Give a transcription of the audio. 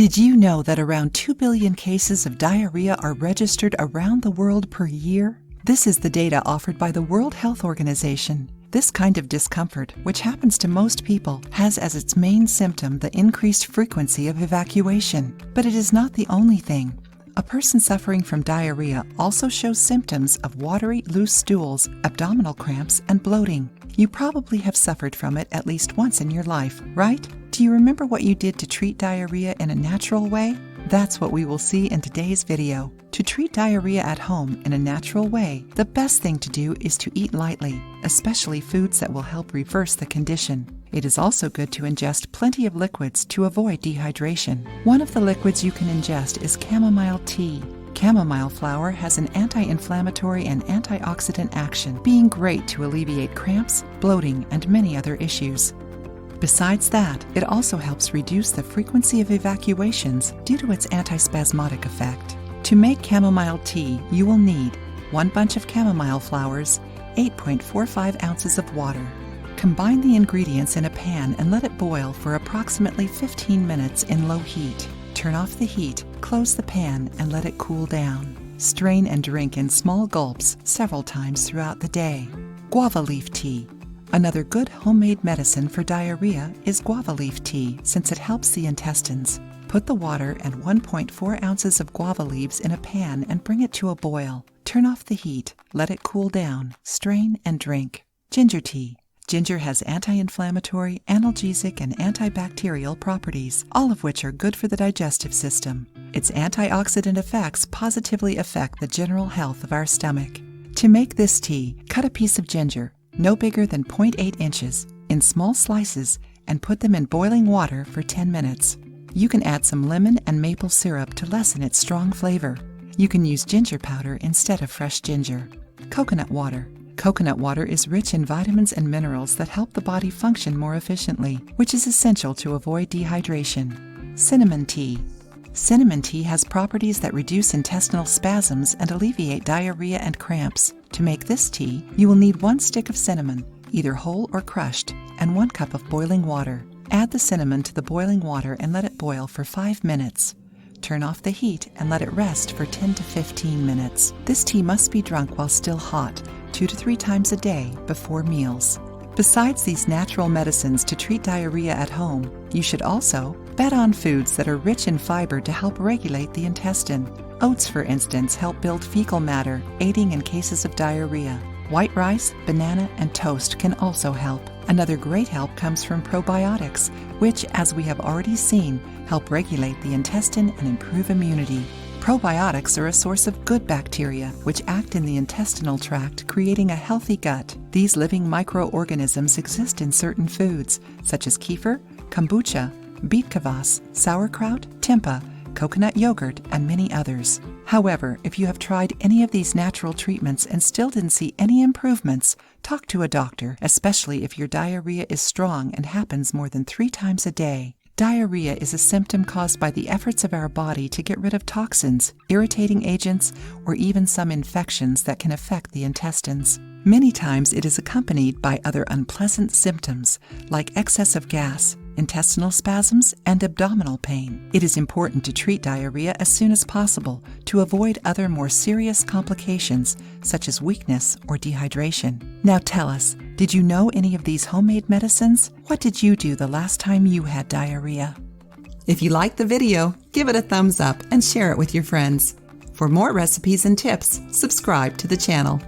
Did you know that around 2 billion cases of diarrhea are registered around the world per year? This is the data offered by the World Health Organization. This kind of discomfort, which happens to most people, has as its main symptom the increased frequency of evacuation. But it is not the only thing. A person suffering from diarrhea also shows symptoms of watery, loose stools, abdominal cramps, and bloating. You probably have suffered from it at least once in your life, right? Do you remember what you did to treat diarrhea in a natural way? That's what we will see in today's video. To treat diarrhea at home in a natural way, the best thing to do is to eat lightly, especially foods that will help reverse the condition. It is also good to ingest plenty of liquids to avoid dehydration. One of the liquids you can ingest is chamomile tea. Chamomile flower has an anti-inflammatory and antioxidant action, being great to alleviate cramps, bloating, and many other issues. Besides that, it also helps reduce the frequency of evacuations due to its antispasmodic effect. To make chamomile tea, you will need 1 bunch of chamomile flowers, 8.45 ounces of water. Combine the ingredients in a pan and let it boil for approximately 15 minutes in low heat. Turn off the heat, close the pan, and let it cool down. Strain and drink in small gulps several times throughout the day. Guava leaf tea. Another good homemade medicine for diarrhea is guava leaf tea, since it helps the intestines. Put the water and 1.4 ounces of guava leaves in a pan and bring it to a boil. Turn off the heat, let it cool down, strain, and drink. Ginger tea. Ginger has anti-inflammatory, analgesic, and antibacterial properties, all of which are good for the digestive system. Its antioxidant effects positively affect the general health of our stomach. To make this tea, cut a piece of ginger, no bigger than 0.8 inches, in small slices and put them in boiling water for 10 minutes. You can add some lemon and maple syrup to lessen its strong flavor. You can use ginger powder instead of fresh ginger. Coconut water. Coconut water is rich in vitamins and minerals that help the body function more efficiently, which is essential to avoid dehydration. Cinnamon tea. Cinnamon tea has properties that reduce intestinal spasms and alleviate diarrhea and cramps. To make this tea, you will need 1 stick of cinnamon, either whole or crushed, and 1 cup of boiling water. Add the cinnamon to the boiling water and let it boil for 5 minutes. Turn off the heat and let it rest for 10 to 15 minutes. This tea must be drunk while still hot, 2 to 3 times a day before meals. Besides these natural medicines to treat diarrhea at home, you should also bet on foods that are rich in fiber to help regulate the intestine. Oats, for instance, help build fecal matter, aiding in cases of diarrhea. White rice, banana, and toast can also help. Another great help comes from probiotics, which, as we have already seen, help regulate the intestine and improve immunity. Probiotics are a source of good bacteria, which act in the intestinal tract, creating a healthy gut. These living microorganisms exist in certain foods, such as kefir, kombucha, beet kvass, sauerkraut, tempeh, coconut yogurt, and many others. However, if you have tried any of these natural treatments and still didn't see any improvements, talk to a doctor, especially if your diarrhea is strong and happens more than 3 times a day. Diarrhea is a symptom caused by the efforts of our body to get rid of toxins, irritating agents, or even some infections that can affect the intestines. Many times it is accompanied by other unpleasant symptoms, like excess of gas, intestinal spasms, and abdominal pain. It is important to treat diarrhea as soon as possible to avoid other more serious complications, such as weakness or dehydration. Now tell us, did you know any of these homemade medicines? What did you do the last time you had diarrhea? If you liked the video, give it a thumbs up and share it with your friends. For more recipes and tips, subscribe to the channel.